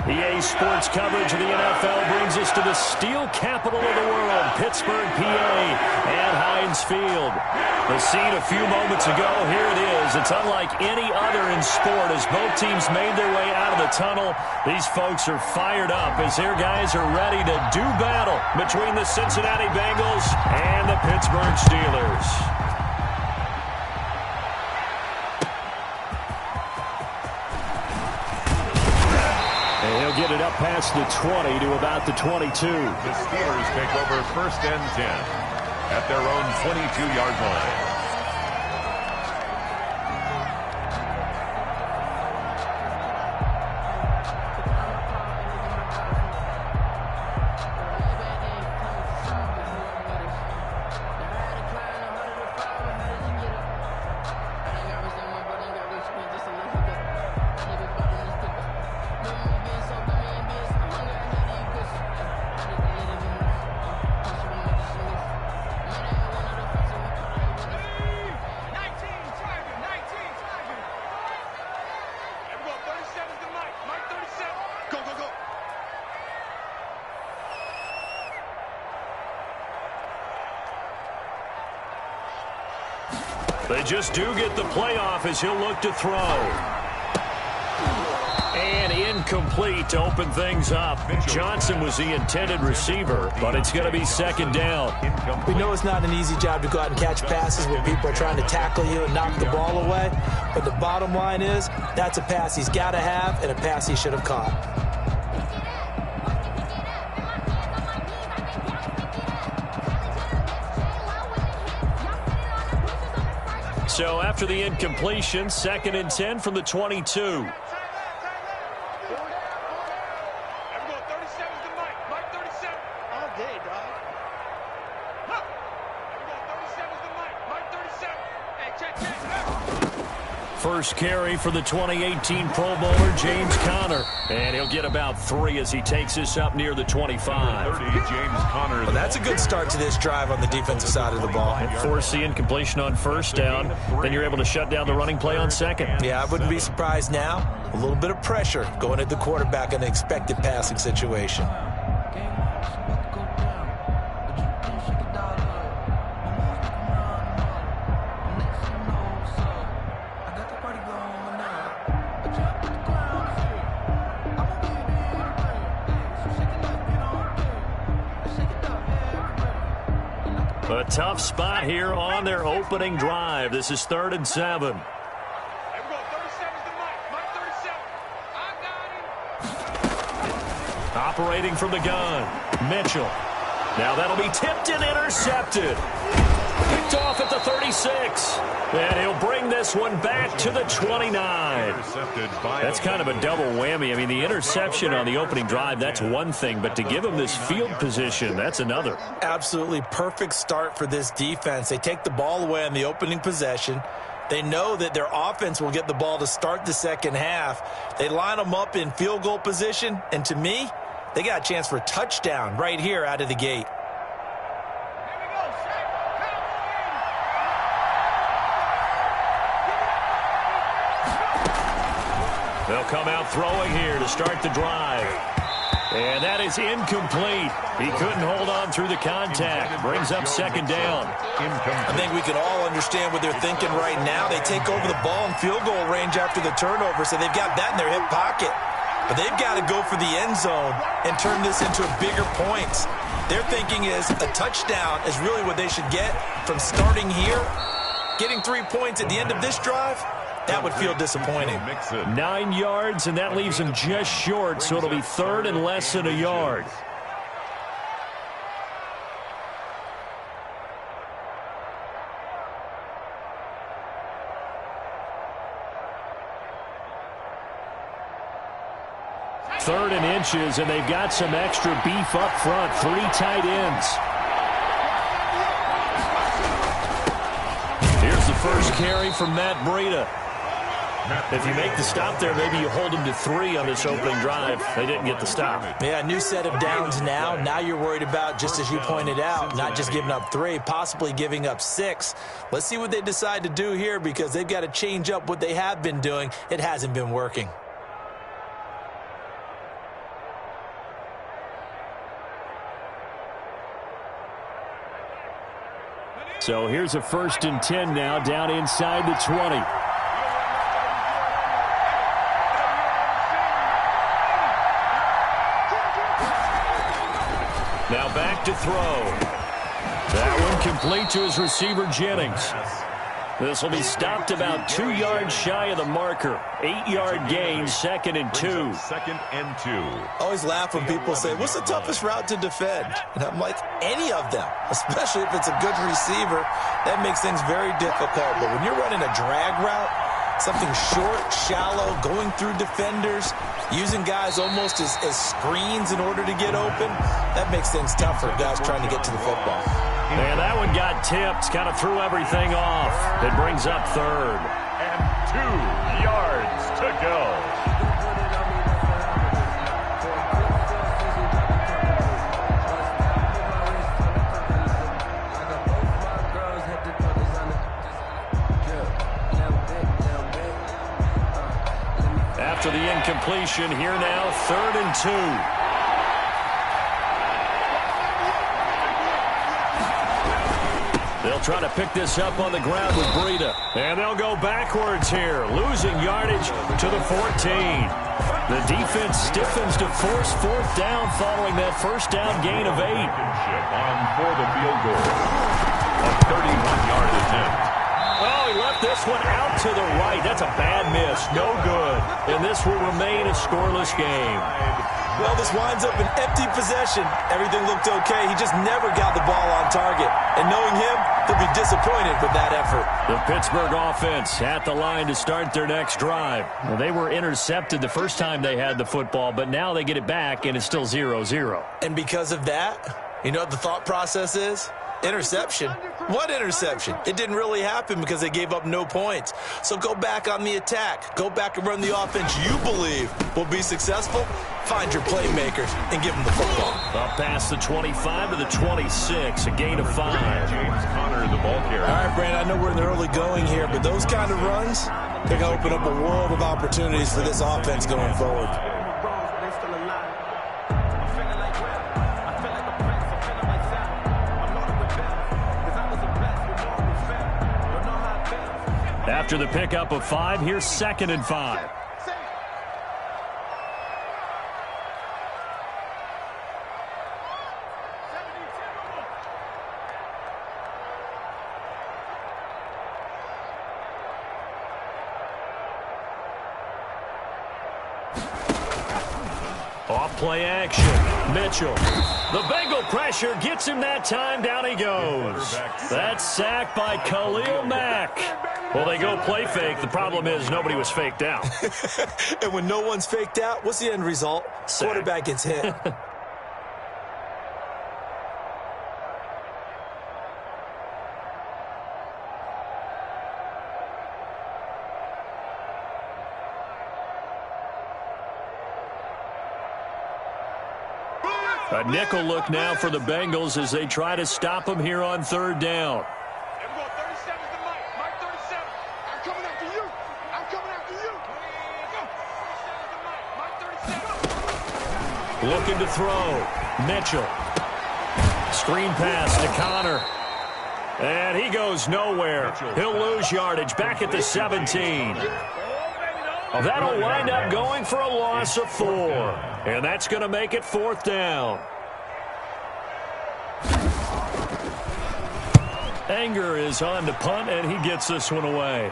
EA Sports coverage of the NFL brings us to the steel capital of the world, Pittsburgh, PA, and Heinz Field. The scene a few moments ago, here it is. It's unlike any other in sport as both teams made their way out of the tunnel. These folks are fired up as their guys are ready to do battle between the Cincinnati Bengals and the Pittsburgh Steelers. He'll get it up past the 20 to about the 22. The Steelers take over 1st and 10 at their own 22-yard line. They just do get the playoff as he'll look to throw. And incomplete to open things up. Johnson was the intended receiver, but it's going to be 2nd down. We know it's not an easy job to go out and catch passes when people are trying to tackle you and knock the ball away. But the bottom line is, that's a pass he's got to have and a pass he should have caught. So after the incompletion, 2nd and 10 from the 22. First carry for the 2018 Pro Bowler, James Conner. And he'll get about 3 as he takes this up near the 25. 30, James Conner. Well, that's a good start to this drive on the defensive side of the ball. Force the incompletion on 1st down. Then you're able to shut down the running play on 2nd. Yeah, I wouldn't be surprised now. A little bit of pressure going at the quarterback in an expected passing situation. A tough spot here on their opening drive. This is 3rd and 7. Operating from the gun, Mitchell. Now that'll be tipped and intercepted. Picked off at the 36. And he'll bring this one back to the 29. That's kind of a double whammy. I mean, the interception on the opening drive, that's one thing. But to give him this field position, that's another. Absolutely perfect start for this defense. They take the ball away on the opening possession. They know that their offense will get the ball to start the 2nd half. They line them up in field goal position. And to me, they got a chance for a touchdown right here out of the gate. They'll come out throwing here to start the drive. And that is incomplete. He couldn't hold on through the contact. Brings up 2nd down. I think we can all understand what they're thinking right now. They take over the ball in field goal range after the turnover, so they've got that in their hip pocket. But they've got to go for the end zone and turn this into bigger points. Their thinking is a touchdown is really what they should get from starting here. Getting 3 points at the end of this drive, that would feel disappointing. 9 yards, and that leaves him just short, so it'll be 3rd and less than a yard. Third and inches, and they've got some extra beef up front. 3 tight ends. Here's the first carry from Matt Breida. If you make the stop there, maybe you hold them to 3 on this opening drive. They didn't get the stop. Yeah, new set of downs now. Now you're worried about, just as you pointed out, not just giving up 3, possibly giving up 6. Let's see what they decide to do here because they've got to change up what they have been doing. It hasn't been working. So here's a 1st and 10 now, down inside the 20. Now back to throw. That one complete to his receiver, Jennings. This will be stopped about 2 yards shy of the marker. 8-yard gain, 2nd and 2. 2nd and 2. I always laugh when people say, what's the toughest route to defend? And I'm like, any of them, especially if it's a good receiver. That makes things very difficult. But when you're running a drag route, something short, shallow, going through defenders, using guys almost as screens in order to get open, that makes things tough for guys trying to get to the football. And that one got tipped, kind of threw everything off. It brings up 3rd. And 2 yards to go. After the incompletion, here now, 3rd and 2. They'll try to pick this up on the ground with Breida. And they'll go backwards here, losing yardage to the 14. The defense stiffens to force 4th down following that 1st down gain of 8. On for the field goal. A 31-yard attempt. Oh, he left this one out to the right. That's a bad miss. No good. And this will remain a scoreless game. Well, this winds up an empty possession. Everything looked okay. He just never got the ball on target. And knowing him, they'll be disappointed with that effort. The Pittsburgh offense at the line to start their next drive. Well, they were intercepted the first time they had the football, but now they get it back, and it's still 0-0. And because of that, you know what the thought process is? Interception. What interception? It didn't really happen because they gave up no points. So go back on the attack. Go back and run the offense you believe will be successful. Find your playmakers and give them the football. Up past the 25 to the 26, a gain of 5. James Conner, the ball carrier. All right, Brandon, I know we're in the early going here, but those kind of runs, they're going to open up a world of opportunities for this offense going forward. After the pickup of 5, here's 2nd and 5. Off play action. Mitchell. The Bengal pressure gets him that time. Down he goes. That's sacked by Khalil Mack. Well, they go play fake. The problem is nobody was faked out. And when no one's faked out, what's the end result? Sack. Quarterback gets hit. A nickel look now for the Bengals as they try to stop him here on 3rd down. Looking to throw. Mitchell. Screen pass to Conner. And he goes nowhere. He'll lose yardage back at the 17. That'll wind up going for a loss of 4. And that's going to make it 4th down. Anger is on to punt, and he gets this one away.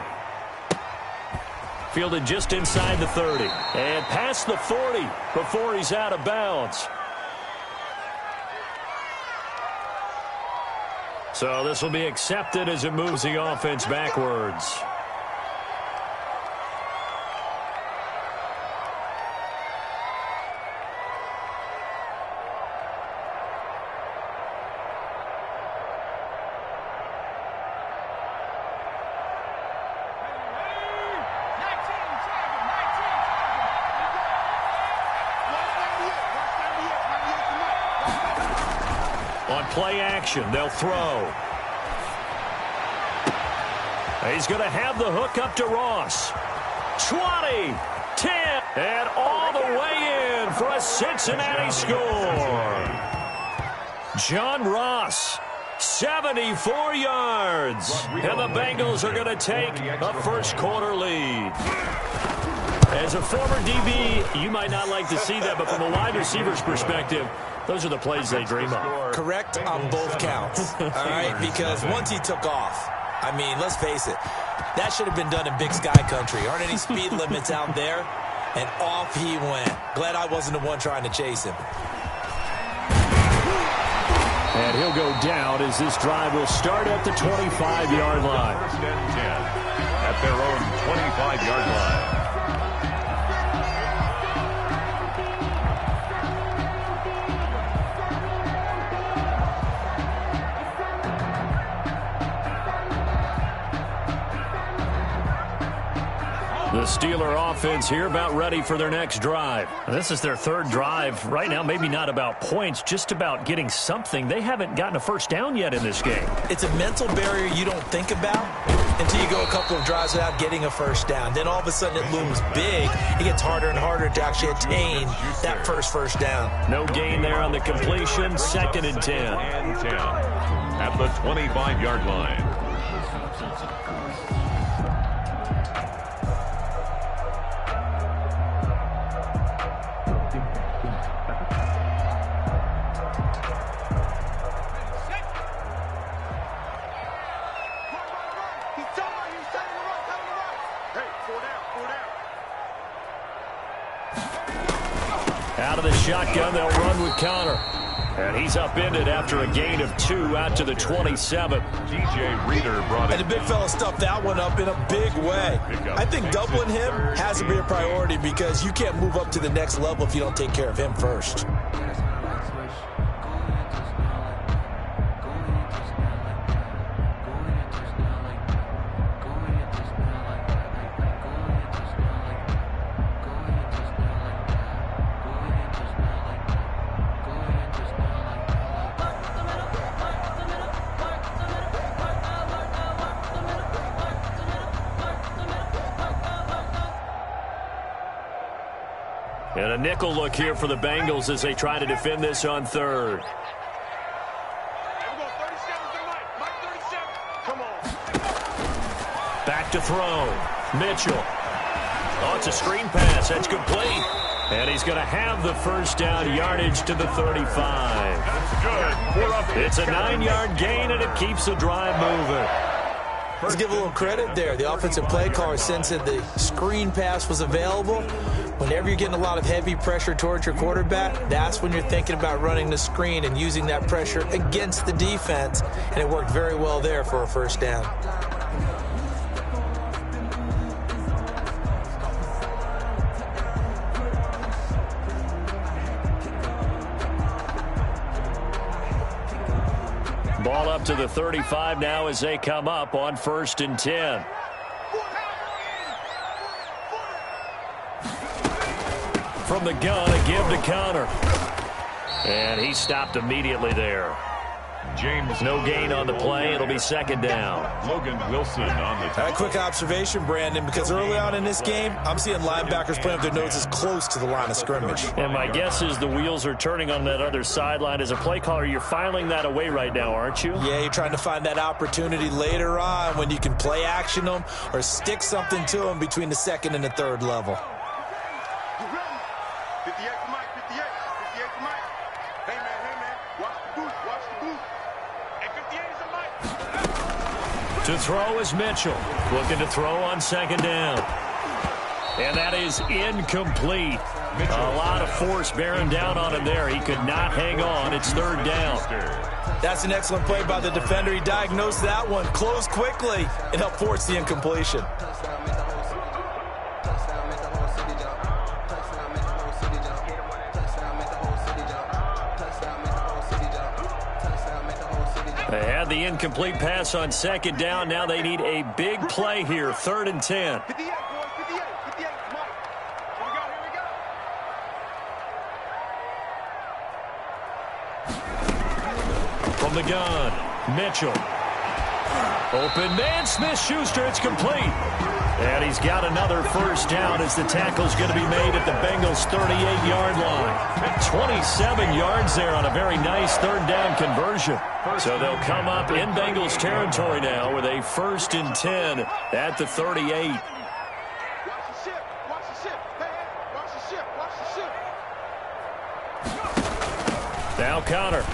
Fielded just inside the 30. And past the 40 before he's out of bounds. So this will be accepted as it moves the offense backwards. On play action, they'll throw. He's going to have the hook up to Ross. 20, 10, and all the way in for a Cincinnati score. John Ross 74 yards. And the Bengals are going to take a first-quarter lead. As a former DB, you might not like to see that, but from a wide receiver's perspective, those are the plays they dream of. Correct on both counts, all right? Because once he took off, I mean, let's face it, that should have been done in Big Sky Country. Aren't any speed limits out there? And off he went. Glad I wasn't the one trying to chase him. And he'll go down as this drive will start at the 25-yard line. First and 10 at their own 25-yard line. The Steeler offense here about ready for their next drive. This is their third drive. Right now, maybe not about points, just about getting something. They haven't gotten a first down yet in this game. It's a mental barrier you don't think about until you go a couple of drives without getting a first down. Then all of a sudden it looms big. It gets harder and harder to actually attain that first down. No gain there on the completion. Second and 10. And 10 at the 25-yard line. Out of the shotgun, they'll run with Connor. And he's upended after a gain of 2 out to the 27. DJ Reader brought it. And the big fella stuffed that one up in a big way. I think doubling him has to be a priority because you can't move up to the next level if you don't take care of him first. And a nickel look here for the Bengals as they try to defend this on third. Back to throw. Mitchell. Oh, it's a screen pass. That's complete. And he's going to have the first down, yardage to the 35. That's good. We're up. It's a 9-yard gain, and it keeps the drive moving. Let's give a little credit there. The offensive play caller sensed that the screen pass was available. Whenever you're getting a lot of heavy pressure towards your quarterback, that's when you're thinking about running the screen and using that pressure against the defense. And it worked very well there for a first down. Ball up to the 35 now as they come up on 1st and 10. From the gun, a give to Connor. And he stopped immediately there. James. No gain on the play. It'll be second down. Logan Wilson on the tackle. A quick observation, Brandon, because early on in this game, I'm seeing linebackers playing with their noses close to the line of scrimmage. And my guess is the wheels are turning on that other sideline. As a play caller, you're filing that away right now, aren't you? Yeah, you're trying to find that opportunity later on when you can play action them or stick something to them between the second and the third level. To throw is Mitchell. Looking to throw on second down. And that is incomplete. A lot of force bearing down on him there. He could not hang on. It's third down. That's an excellent play by the defender. He diagnosed that one, closed quickly, and helped force the incompletion. They had the incomplete pass on second down. Now they need a big play here. 3rd and 10. From the gun, Mitchell. Open man, Smith-Schuster. It's complete. And he's got another first down as the tackle's going to be made at the Bengals' 38-yard line. 27 yards there on a very nice third down conversion. So they'll come up in Bengals territory now with a 1st and 10 at the 38. Now Connor.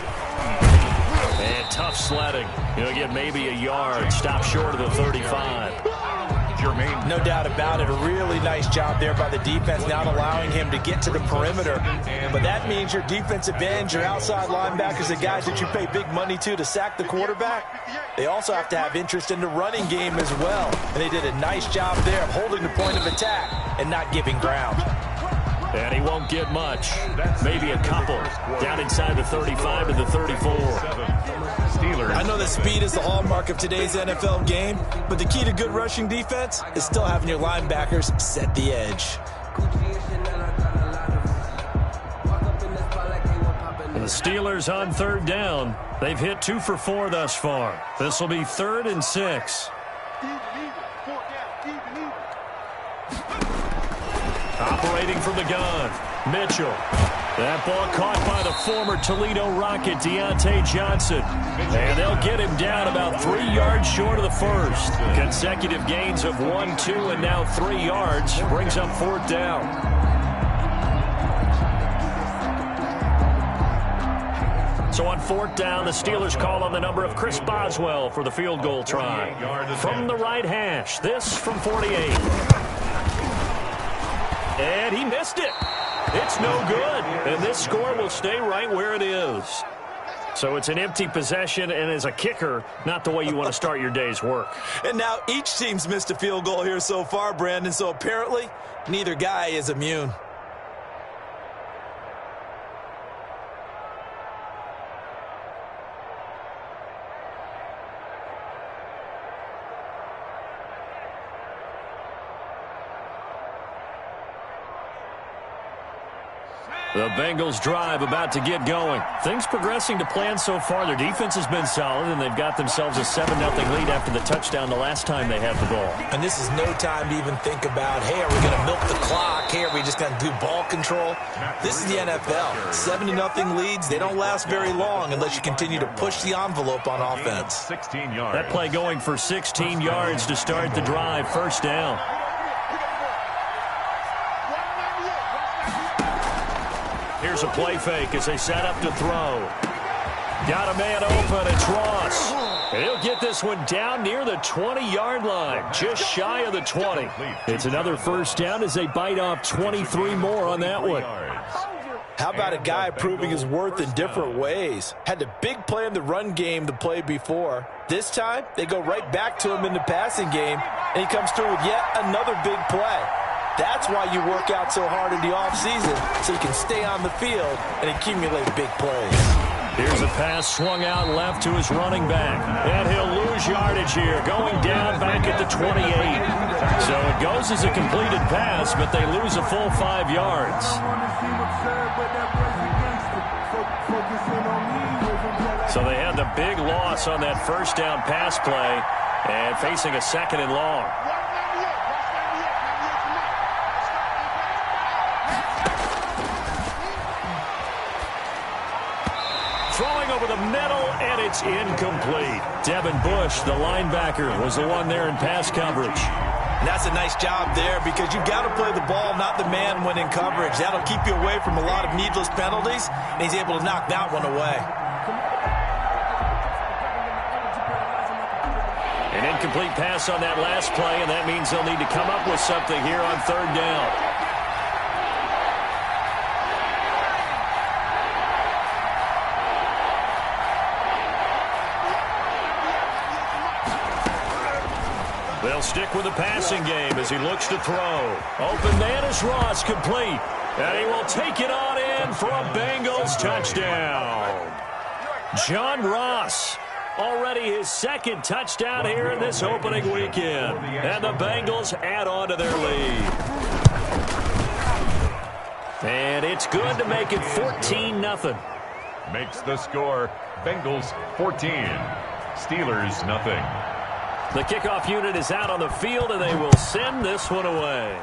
And tough sledding. He'll get maybe a yard. Stop short of the 35. No doubt about it. A really nice job there by the defense, not allowing him to get to the perimeter. But that means your defensive ends, your outside linebackers, the guys that you pay big money to sack the quarterback, they also have to have interest in the running game as well. And they did a nice job there of holding the point of attack and not giving ground. And he won't get much. Maybe a couple. Down inside the 35 to the 34. I know that speed is the hallmark of today's NFL game, but the key to good rushing defense is still having your linebackers set the edge. The Steelers on 3rd down. They've hit 2 for 4 thus far. This will be 3rd and 6. Operating from the gun, Mitchell. That ball caught by the former Toledo Rocket, Deontay Johnson. And they'll get him down about 3 yards short of the first. Consecutive gains of 1, 2, and now 3 yards brings up 4th down. So on 4th down, the Steelers call on the number of Chris Boswell for the field goal try. From the right hash, this from 48. And he missed it. It's no good. And this score will stay right where it is. So it's an empty possession, and as a kicker, not the way you want to start your day's work. And now each team's missed a field goal here so far, Brandon, so apparently neither guy is immune. The Bengals drive about to get going. Things progressing to plan so far. Their defense has been solid, and they've got themselves a 7-0 lead after the touchdown the last time they had the ball. And this is no time to even think about, hey, are we going to milk the clock? Hey, are we just going to do ball control? This is the NFL. 7-0 leads, they don't last very long unless you continue to push the envelope on offense. 16 yards. That play going for 16 yards to start the drive. 1st down. Here's a play fake as they set up to throw. Got a man open. It's Ross. And he'll get this one down near the 20-yard line, just shy of the 20. It's another 1st down as they bite off 23 more on that one. How about a guy proving his worth in different ways? Had the big play in the run game the play before. This time, they go right back to him in the passing game, and he comes through with yet another big play. That's why you work out so hard in the offseason, so you can stay on the field and accumulate big plays. Here's a pass swung out left to his running back. And he'll lose yardage here, going down back at the 28. So it goes as a completed pass, but they lose a full 5 yards. So they had the big loss on that 1st down pass play and facing a 2nd and long. Throwing over the middle, and it's incomplete. Devin Bush, the linebacker, was the one there in pass coverage. And that's a nice job there because you've got to play the ball, not the man when in coverage. That'll keep you away from a lot of needless penalties, and he's able to knock that one away. An incomplete pass on that last play, and that means they'll need to come up with something here on 3rd down. They'll stick with the passing game as he looks to throw. Open man is Ross, complete. And he will take it on in for a Bengals touchdown. John Ross, already his 2nd touchdown here in this opening weekend. And the Bengals add on to their lead. And it's good to make it 14-0. Makes the score Bengals 14, Steelers nothing. The kickoff unit is out on the field, and they will send this one away.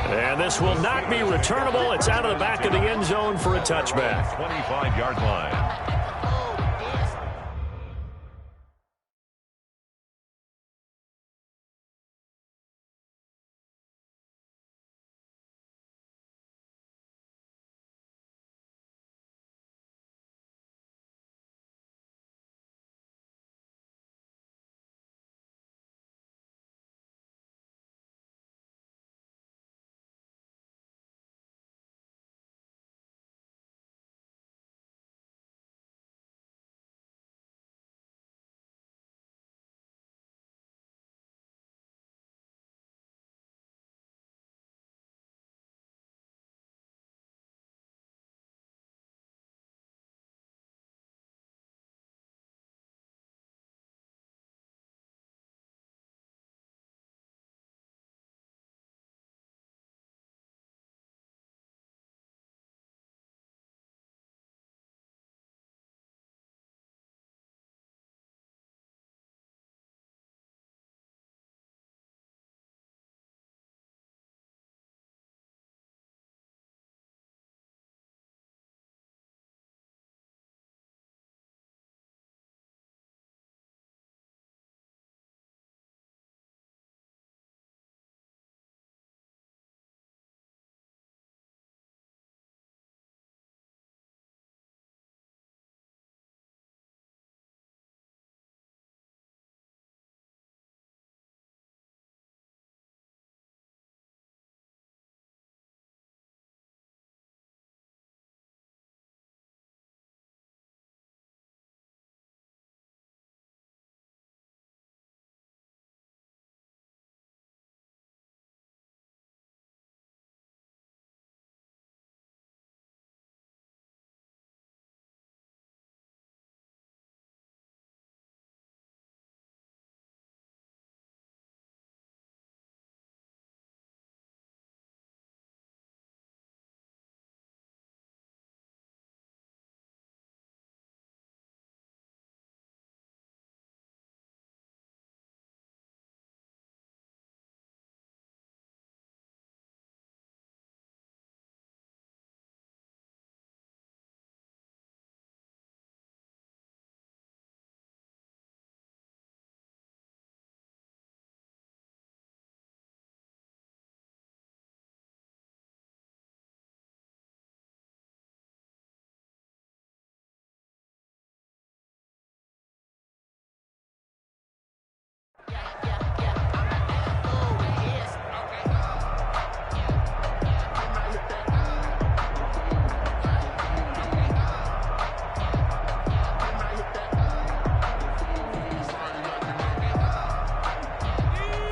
And this will not be returnable. It's out of the back of the end zone for a touchback. 25-yard line.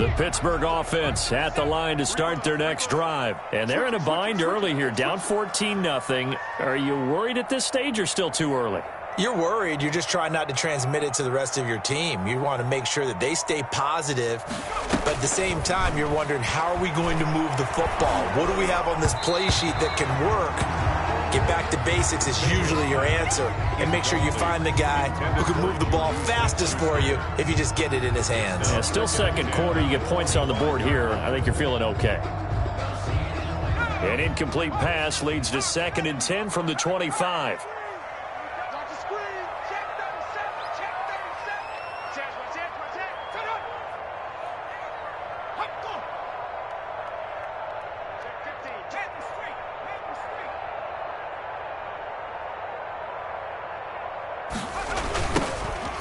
The Pittsburgh offense at the line to start their next drive. And they're in a bind early here, down 14-0. Are you worried at this stage or still too early? You're worried. You're just trying not to transmit it to the rest of your team. You want to make sure that they stay positive. But at the same time, you're wondering, how are we going to move the football? What do we have on this play sheet that can work? Get back to basics is usually your answer. And make sure you find the guy who can move the ball fastest for you if you just get it in his hands. Yeah, still second quarter. You get points on the board here. I think you're feeling okay. An incomplete pass leads to 2nd and 10 from the 25.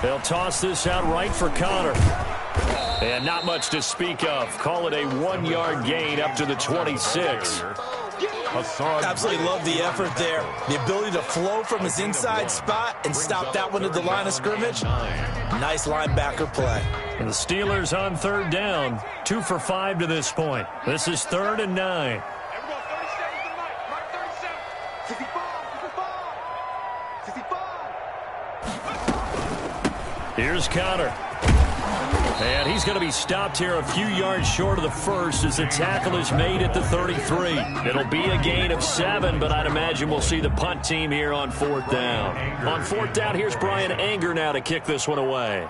They'll toss this out right for Connor. And not much to speak of. Call it a 1-yard gain up to the 26. Absolutely love the effort there. The ability to flow from his inside spot and stop that one at the line of scrimmage. Nice linebacker play. And the Steelers on 3rd down. 2 for 5 to this point. This is 3rd and 9. Here's Connor. And he's going to be stopped here a few yards short of the first as the tackle is made at the 33. It'll be a gain of 7, but I'd imagine we'll see the punt team here on 4th down. On 4th down, here's Brian Anger now to kick this one away.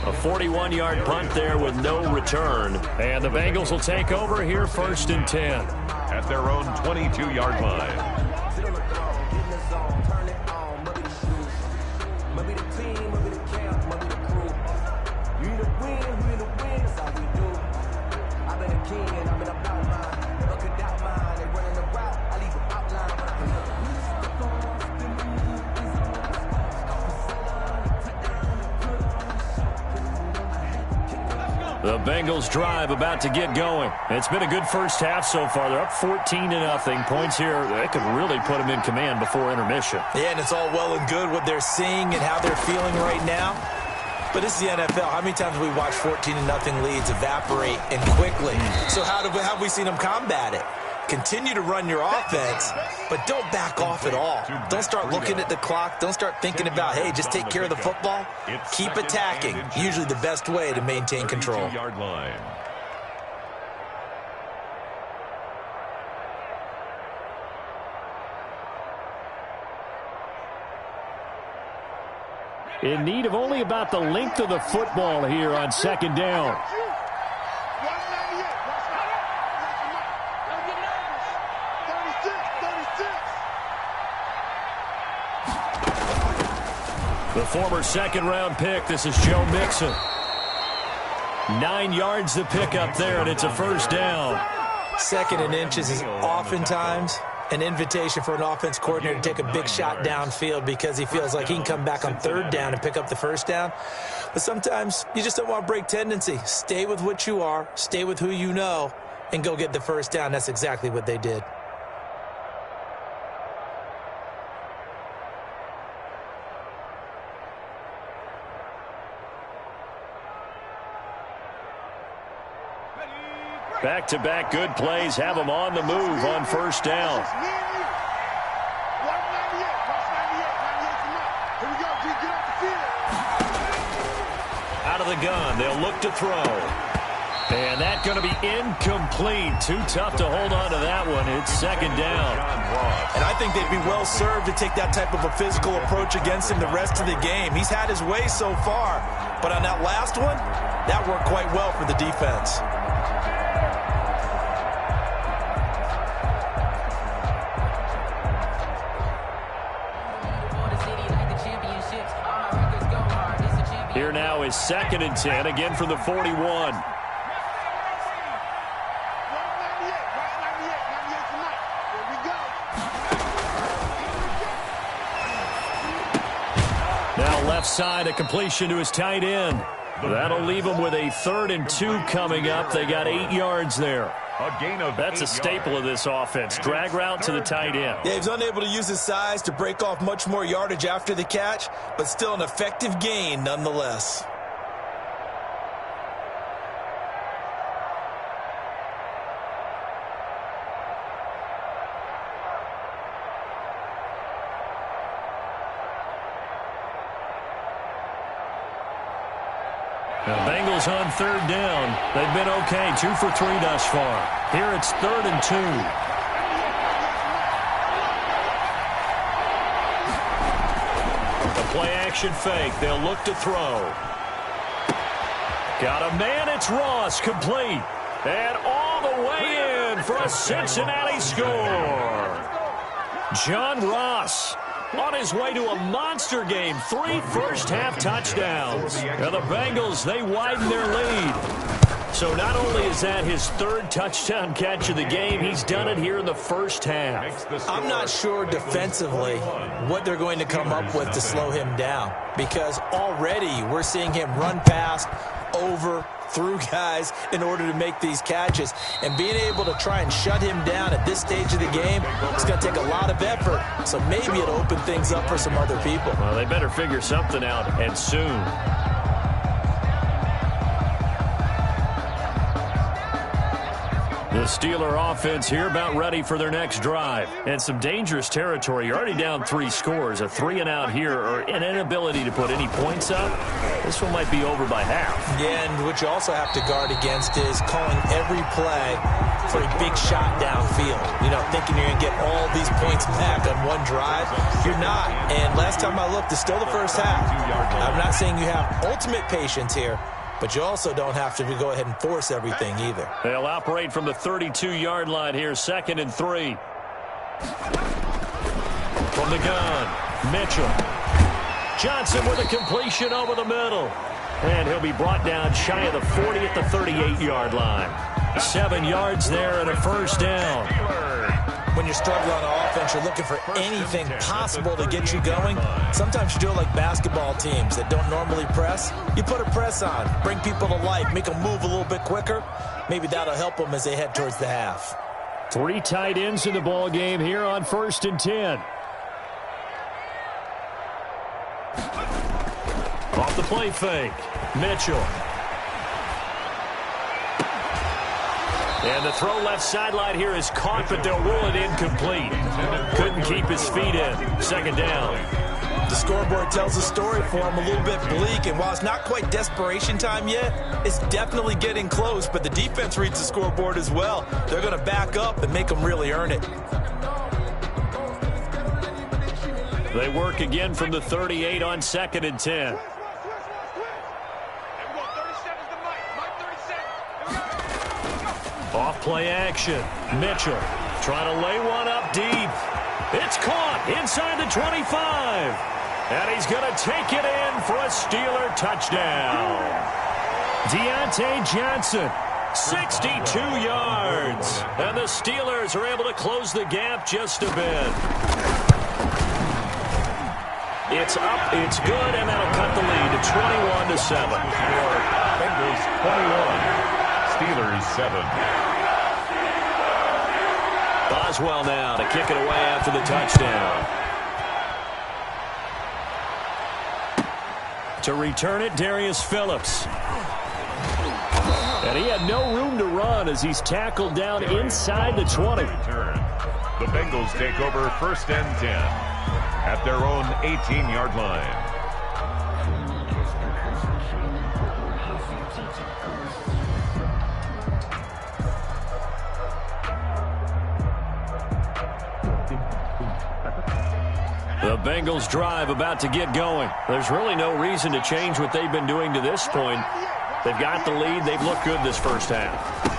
A 41-yard punt there with no return. And the Bengals will take over here 1st and 10. At their own 22-yard line. The Bengals drive about to get going. It's been a good first half so far. They're up 14-0. Points here, they could really put them in command before intermission. Yeah, and it's all well and good what they're seeing and how they're feeling right now. But this is the NFL. How many times have we watched 14-0 leads evaporate and quickly? So how have we seen them combat it? Continue to run your offense, but don't back off at all. Don't start looking at the clock. Don't start thinking about, hey, just take care of the football. Keep attacking. Usually the best way to maintain control. In need of only about the length of the football here on 2nd down. The former 2nd-round pick, this is Joe Mixon. 9 yards to pick up there, and it's a 1st down. 2nd and inches is oftentimes an invitation for an offense coordinator to take a big shot downfield because he feels like he can come back on 3rd down and pick up the 1st down. But sometimes you just don't want to break tendency. Stay with what you are, stay with who you know, and go get the 1st down. That's exactly what they did. Back-to-back good plays have them on the move on 1st down. Out of the gun, they'll look to throw. And that's going to be incomplete. Too tough to hold on to that one. It's 2nd down. And I think they'd be well served to take that type of a physical approach against him the rest of the game. He's had his way so far. But on that last one, that worked quite well for the defense. Here now is 2nd and 10, again from the 41. Now left side, a completion to his tight end. That'll leave him with a 3rd and 2 coming up. They got 8 yards there. That's a staple of this offense. Drag route to the tight end. Yeah, he's unable to use his size to break off much more yardage after the catch, but still an effective gain nonetheless. The Bengals on 3rd down. They've been okay, 2 for 3 thus far. Here it's 3rd and 2. The play-action fake. They'll look to throw. Got a man. It's Ross, complete. And all the way in for a Cincinnati score. John Ross on his way to a monster game. 3 first-half touchdowns. Now the Bengals, they widen their lead. So not only is that his 3rd touchdown catch of the game, he's done it here in the first half. I'm not sure defensively what they're going to come up with to slow him down, because already we're seeing him run past, over, through guys in order to make these catches. And being able to try and shut him down at this stage of the game, it's going to take a lot of effort. So maybe it'll open things up for some other people. Well, they better figure something out, and soon. The Steeler offense here about ready for their next drive. And some dangerous territory. You're already down 3 scores. A 3-and-out here or an inability to put any points up. This one might be over by half. Yeah, and what you also have to guard against is calling every play for a big shot downfield. You know, thinking you're going to get all these points back on one drive. You're not. And last time I looked, it's still the first half. I'm not saying you have ultimate patience here, but you also don't have to go ahead and force everything either. They'll operate from the 32-yard line here, 2nd and 3. From the gun, Mitchell. Johnson with a completion over the middle. And he'll be brought down shy of the 40 at the 38-yard line. 7 yards there and a first down. When you're struggling on offense, you're looking for anything possible to get you going. Sometimes you do it like basketball teams that don't normally press. You put a press on, bring people to life, make them move a little bit quicker. Maybe that'll help them as they head towards the half. 3 tight ends in the ball game here on 1st and 10. Off the play fake, Mitchell. And the throw left sideline here is caught, but they'll rule it incomplete. Couldn't keep his feet in. 2nd down. The scoreboard tells a story for him, a little bit bleak, and while it's not quite desperation time yet, it's definitely getting close, but the defense reads the scoreboard as well. They're going to back up and make them really earn it. They work again from the 38 on 2nd and 10. Off play action. Mitchell trying to lay one up deep. It's caught inside the 25. And he's going to take it in for a Steeler touchdown. Deontay Johnson, 62 yards. And the Steelers are able to close the gap just a bit. It's up, it's good, and that'll cut the lead to 21-7. Bengals 21, Steelers 7. Boswell now to kick it away after the touchdown. To return it, Darius Phillips. And he had no room to run as he's tackled down inside the 20. The Bengals take over 1st and 10 at their own 18-yard line. The Bengals drive about to get going. There's really no reason to change what they've been doing to this point. They've got the lead. They've looked good this first half.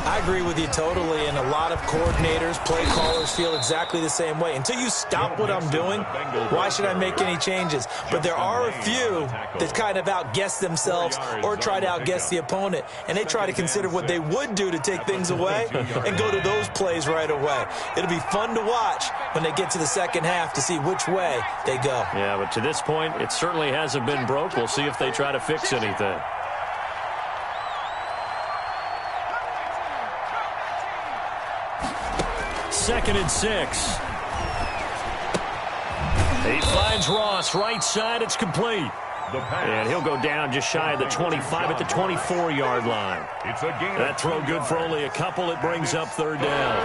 I agree with you totally, and a lot of coordinators, play callers feel exactly the same way. Until you stop what I'm doing, why should I make any changes? But there are a few that kind of outguess themselves or try to outguess the opponent, and they try to consider what they would do to take things away and go to those plays right away. It'll be fun to watch when they get to the second half to see which way they go. Yeah, but to this point, it certainly hasn't been broke. We'll see if they try to fix anything. Second and 6. He finds Ross right side. It's complete. And he'll go down just shy of the 25 at the 24-yard line. That throw good for only a couple. It brings up 3rd down.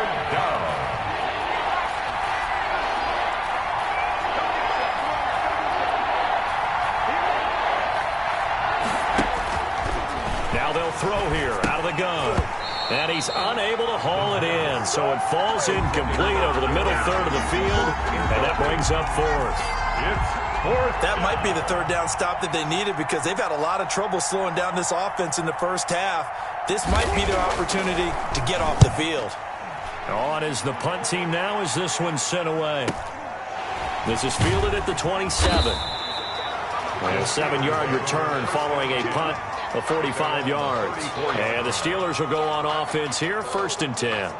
Now they'll throw here out of the gun. And he's unable to haul it in, so it falls incomplete over the middle third of the field, and that brings up 4th. That might be the 3rd down stop that they needed because they've had a lot of trouble slowing down this offense in the first half. This might be their opportunity to get off the field. On is the punt team now as this one's sent away. This is fielded at the 27. And a 7-yard return following a punt of 45 yards. And the Steelers will go on offense here, 1st and 10.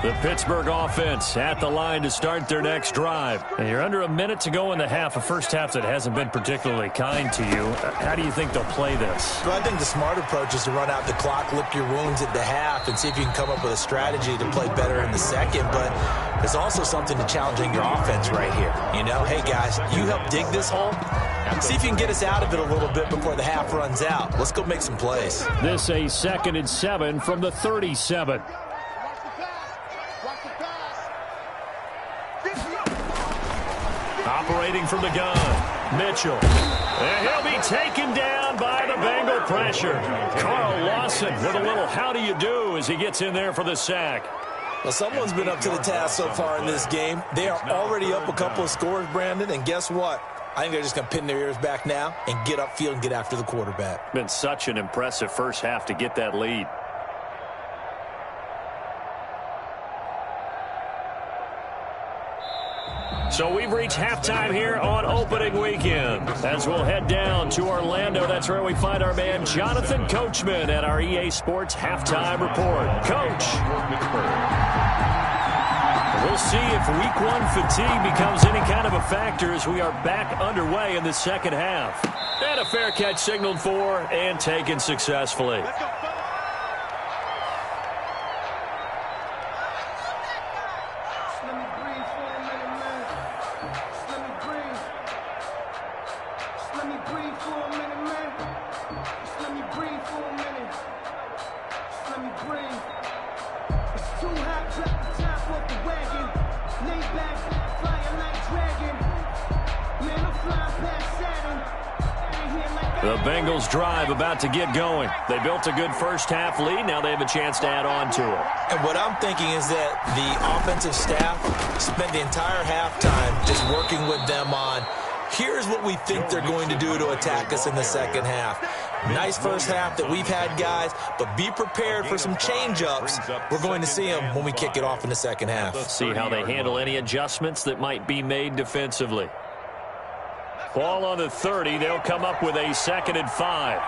The Pittsburgh offense at the line to start their next drive. And you're under a minute to go in the half, a first half that hasn't been particularly kind to you. How do you think they'll play this? Well, I think the smart approach is to run out the clock, lick your wounds at the half, and see if you can come up with a strategy to play better in the second. But there's also something to challenging your offense right here. You know, hey, guys, you help dig this hole. See if you can get us out of it a little bit before the half runs out. Let's go make some plays. This a 2nd and 7 from the 37. Operating from the gun, Mitchell. And he'll be taken down by the Bengal pressure. Carl Lawson with a little how do you do as he gets in there for the sack. Well, someone's been up to the task so far in this game. They are already up a couple of scores, Brandon, and guess what? I think they're just going to pin their ears back now and get upfield and get after the quarterback. Been such an impressive first half to get that lead. So we've reached halftime here on opening weekend. As we'll head down to Orlando, that's where we find our man Jonathan Coachman at our EA Sports Halftime Report. Coach. We'll see if Week 1 fatigue becomes any kind of a factor as we are back underway in the second half. And a fair catch signaled for and taken successfully. The Bengals drive about to get going. They built a good first half lead. Now they have a chance to add on to it. And what I'm thinking is that the offensive staff spent the entire halftime just working with them on, here's what we think they're going to do to attack us in the second half. Nice first half that we've had, guys, but be prepared for some change-ups. We're going to see them when we kick it off in the second half. See how they handle any adjustments that might be made defensively. Ball on the 30. They'll come up with a 2nd and 5.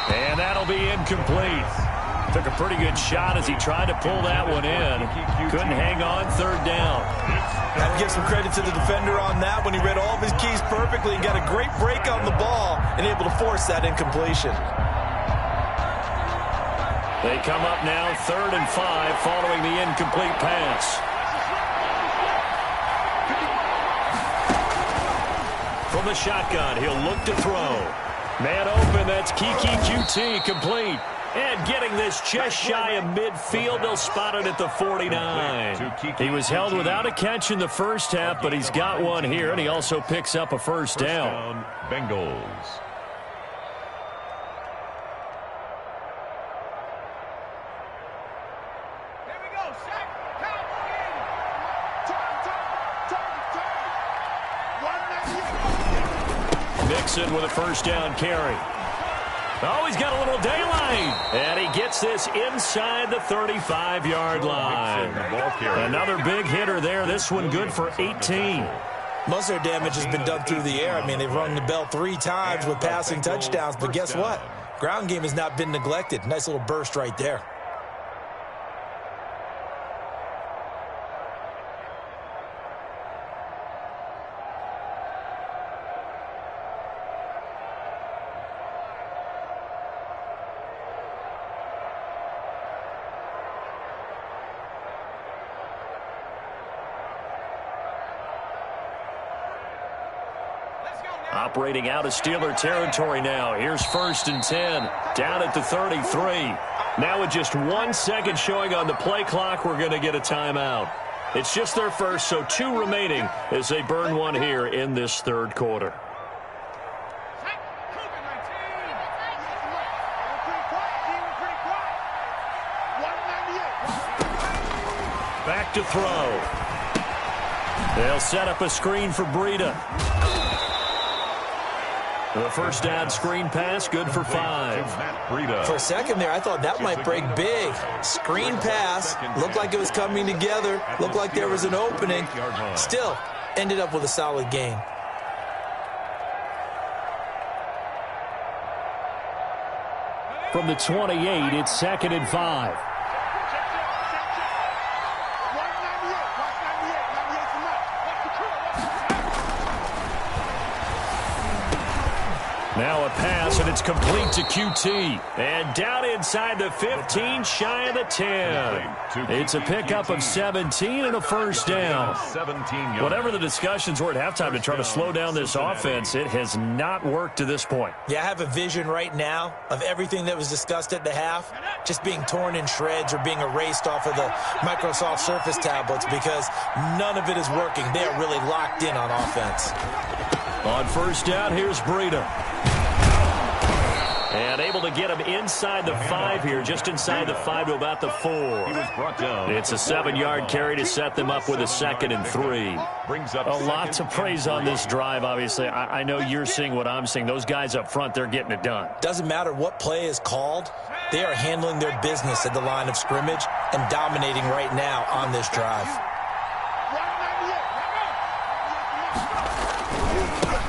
And that'll be incomplete. Took a pretty good shot as he tried to pull that one in. Couldn't hang on, 3rd down. Got to give some credit to the defender on that one. He read all of his keys perfectly and got a great break on the ball and able to force that incompletion. They come up now 3rd and 5 following the incomplete pass. From the shotgun, he'll look to throw. Man open, that's Kiki QT complete. And getting this just shy of midfield, they'll spot it at the 49. He was held without a catch in the first half, but he's got one here, and he also picks up a first down. Bengals. Mixon with a first down carry. Oh, he's got a little daylight. And he gets this inside the 35-yard line. Another big hitter there. This one good for 18. Most of their damage has been done through the air. I mean, they've rung the bell 3 times with passing touchdowns. But guess what? Ground game has not been neglected. Nice little burst right there. Operating out of Steeler territory now. Here's 1st and 10. Down at the 33. Now with just 1 second showing on the play clock, we're going to get a timeout. It's just their first, so 2 remaining as they burn one here in this 3rd quarter. Back to throw. They'll set up a screen for Breida. The first down screen pass, good for 5. For a second there, I thought that might break big. Screen pass, looked like it was coming together, looked like there was an opening. Still, ended up with a solid gain. From the 28, it's 2nd and 5. Now a pass, and it's complete to QT. And down inside the 15, shy of the 10. It's a pickup of 17 and a first down. Whatever the discussions were at halftime to try to slow down this offense, it has not worked to this point. Yeah, I have a vision right now of everything that was discussed at the half just being torn in shreds or being erased off of the Microsoft Surface tablets because none of it is working. They are really locked in on offense. On first down, here's Breida. And able to get him inside the 5 here, just inside the 5 to about the 4. It's a 7-yard carry to set them up with a 2nd and 3. A lot to praise on this drive, obviously. I know you're seeing what I'm seeing. Those guys up front, they're getting it done. Doesn't matter what play is called. They are handling their business at the line of scrimmage and dominating right now on this drive.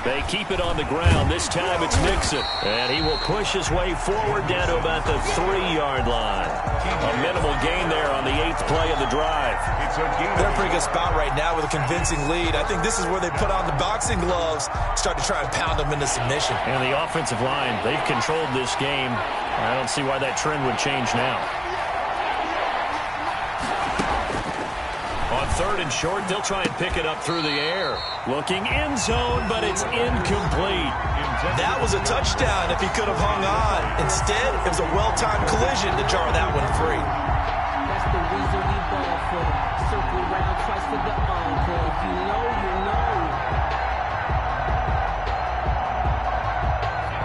They keep it on the ground. This time it's Mixon. And he will push his way forward down to about the 3-yard line. A minimal gain there on the 8th play of the drive. They're in a pretty good spot right now with a convincing lead. I think this is where they put on the boxing gloves, start to try and pound them into submission. And the offensive line, they've controlled this game. I don't see why that trend would change now. On 3rd and short, they'll try and pick it up through the air. Looking end zone, but it's incomplete. That was a touchdown if he could have hung on. Instead, it was a well-timed collision to jar that one free. That's the reason we ball for. Circle around twice for the encore. If you know, you know.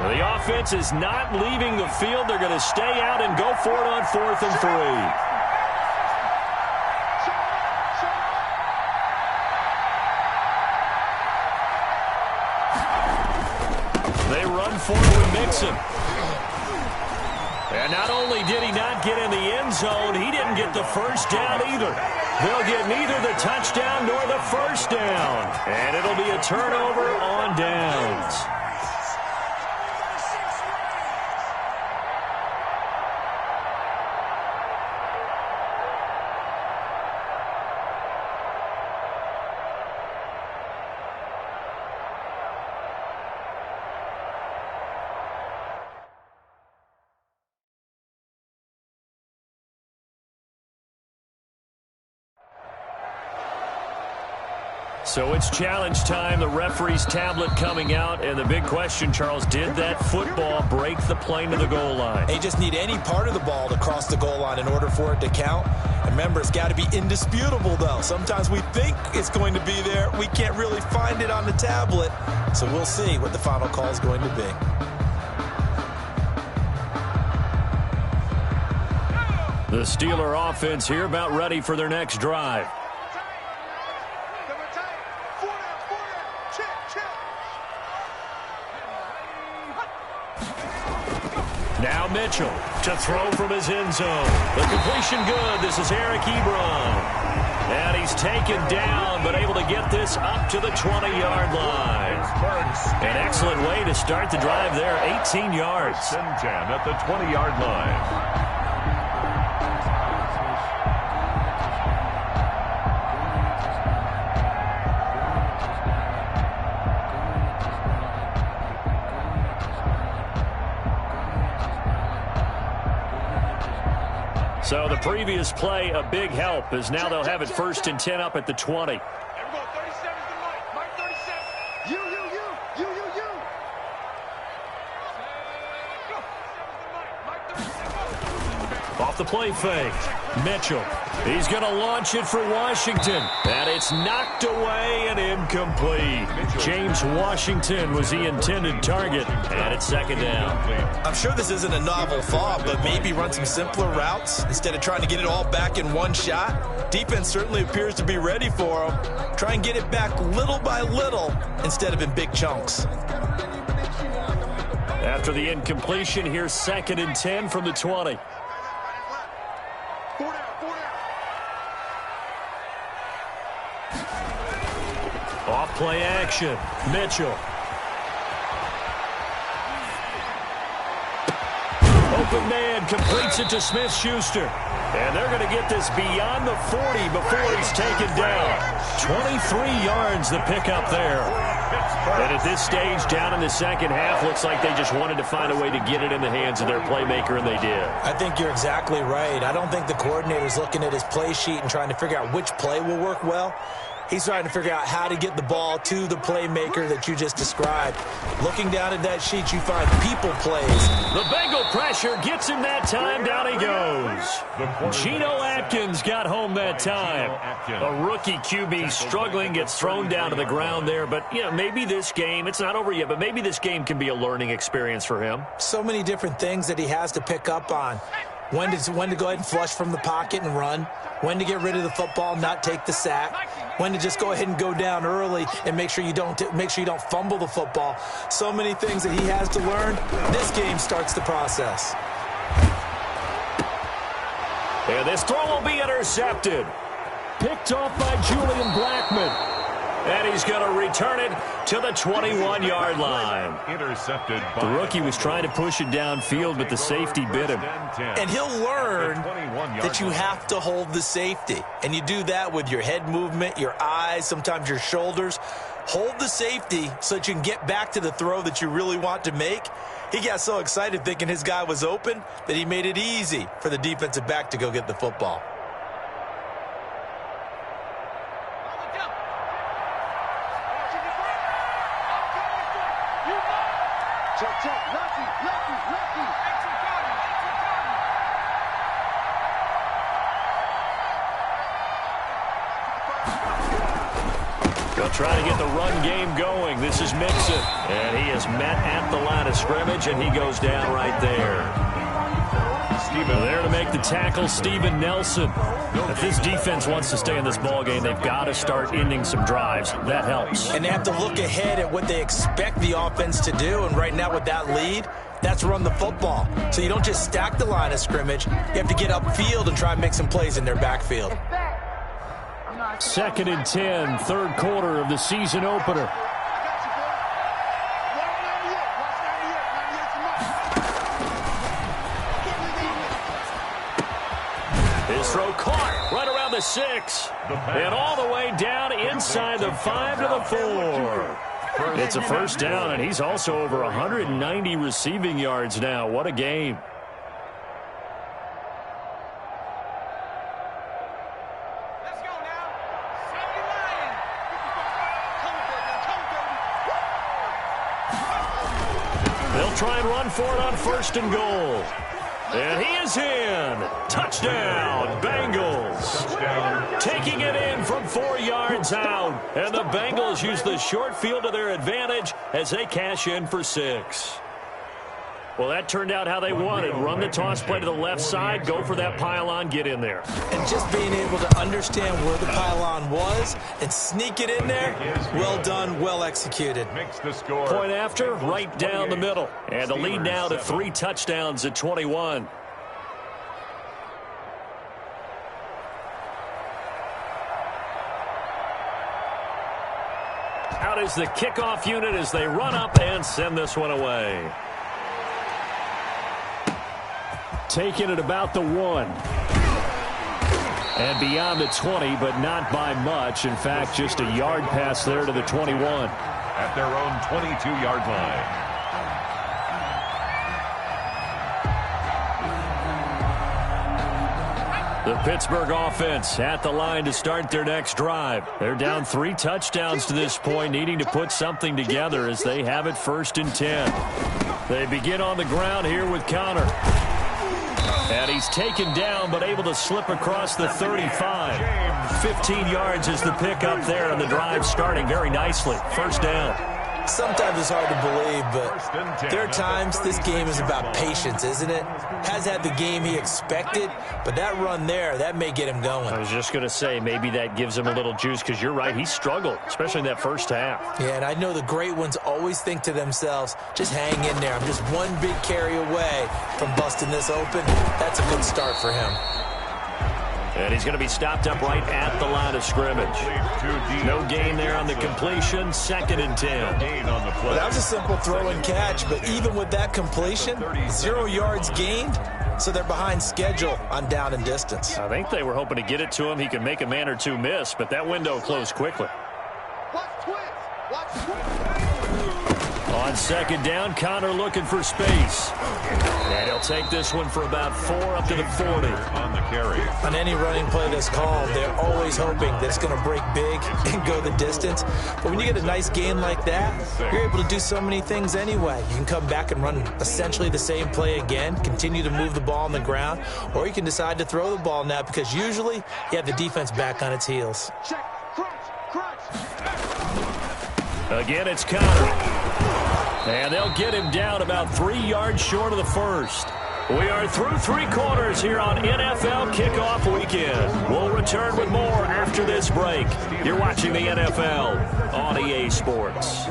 Well, the offense is not leaving the field. They're going to stay out and go for it on 4th and 3. Forward Mixon. And not only did he not get in the end zone, he didn't get the first down either. They'll get neither the touchdown nor the first down. And it'll be a turnover on downs. So it's challenge time. The referee's tablet coming out. And the big question, Charles, did that football break the plane to the goal line? They just need any part of the ball to cross the goal line in order for it to count. And remember, it's got to be indisputable, though. Sometimes we think it's going to be there. We can't really find it on the tablet. So we'll see what the final call is going to be. The Steeler offense here about ready for their next drive. Now Mitchell to throw from his end zone. The completion good. This is Eric Ebron. And he's taken down, but able to get this up to the 20-yard line. An excellent way to start the drive there, 18 yards. 10 at the 20-yard line. So the previous play, a big help, as now they'll have it 1st and 10 up at the 20. Here we go, 37's the Mike. Mike 37. You. Off the play fake. Mitchell. He's going to launch it for Washington. And it's knocked away and incomplete. James Washington was the intended target. And it's 2nd down. I'm sure this isn't a novel thought, but maybe run some simpler routes instead of trying to get it all back in one shot. Defense certainly appears to be ready for them. Try and get it back little by little instead of in big chunks. After the incompletion, here's 2nd and 10 from the 20. Off play action. Mitchell. open man, completes it to Smith-Schuster. And they're going to get this beyond the 40 before he's taken down. 23 yards the pickup there. And at this stage, down in the second half, looks like they just wanted to find a way to get it in the hands of their playmaker, and they did. I think you're exactly right. I don't think the coordinator's looking at his play sheet and trying to figure out which play will work well. He's trying to figure out how to get the ball to the playmaker that you just described. Looking down at that sheet, you find people plays. The Bengal pressure gets him that time. Down he goes. Geno Atkins got home that time. A rookie QB struggling, gets thrown down to the ground there. But, you know, maybe this game, it's not over yet, but maybe this game can be a learning experience for him. So many different things that he has to pick up on. When to go ahead and flush from the pocket and run. When to get rid of the football, not take the sack. When to just go ahead and go down early and make sure you don't fumble the football. So many things that he has to learn. This game starts the process. And this throw will be intercepted. Picked off by Julian Blackmon. And he's going to return it to the 21-yard line. Intercepted. The rookie was trying to push it downfield, but the safety bit him. And he'll learn that you have to hold the safety. And you do that with your head movement, your eyes, sometimes your shoulders. Hold the safety so that you can get back to the throw that you really want to make. He got so excited thinking his guy was open that he made it easy for the defensive back to go get the football. They'll try to get the run game going. This is Mixon. And he is met at the line of scrimmage, and he goes down right there. There to make the tackle, Steven Nelson. If this defense wants to stay in this ballgame, they've got to start ending some drives. That helps. And they have to look ahead at what they expect the offense to do. And right now with that lead, that's run the football. So you don't just stack the line of scrimmage. You have to get upfield and try and make some plays in their backfield. 2nd and 10, third quarter of the season opener. His throw caught right around the 6. And all the way down inside the 5 to the 4. It's a first down, and he's also over 190 receiving yards now. What a game. They'll try and run for it on 1st and goal. And he is in. Touchdown, Bengals. Touchdown. Taking it in from 4 yards out. And the Bengals use the short field to their advantage as they cash in for 6. Well, that turned out how they wanted. Run the toss play to the left side, go for that pylon, get in there. And just being able to understand where the pylon was and sneak it in there, well done, well executed. Makes the score. Point after, right down the middle. And the lead now to 3 touchdowns at 21. Out is the kickoff unit as they run up and send this one away. Taking it about the 1. And beyond the 20, but not by much. In fact, just a yard pass there to the 21. At their own 22-yard line. The Pittsburgh offense at the line to start their next drive. They're down 3 touchdowns to this point, needing to put something together as they have it 1st and 10. They begin on the ground here with Connor. And he's taken down, but able to slip across the 35. 15 yards is the pickup there, and the drive starting very nicely. First down. Sometimes it's hard to believe, but there are times this game is about patience, isn't it? Has had the game he expected, but that run there, that may get him going. I was just going to say, maybe that gives him a little juice, because you're right, he struggled, especially in that first half. Yeah, and I know the great ones always think to themselves, just hang in there. I'm just one big carry away from busting this open. That's a good start for him. And he's going to be stopped up right at the line of scrimmage. No gain there on the completion. 2nd and 10. Well, that was a simple throw and catch, but even with that completion, 0 yards gained, so they're behind schedule on down and distance. I think they were hoping to get it to him. He could make a man or two miss, but that window closed quickly. On 2nd down, Connor looking for space. And he'll take this one for about 4 up to the 40. On the carry. On any running play that's called, they're always hoping that it's going to break big and go the distance. But when you get a nice gain like that, you're able to do so many things anyway. You can come back and run essentially the same play again, continue to move the ball on the ground, or you can decide to throw the ball now because usually you have the defense back on its heels. Again, it's Connor. And they'll get him down about 3 yards short of the first. We are through 3 quarters here on NFL Kickoff Weekend. We'll return with more after this break. You're watching the NFL on EA Sports.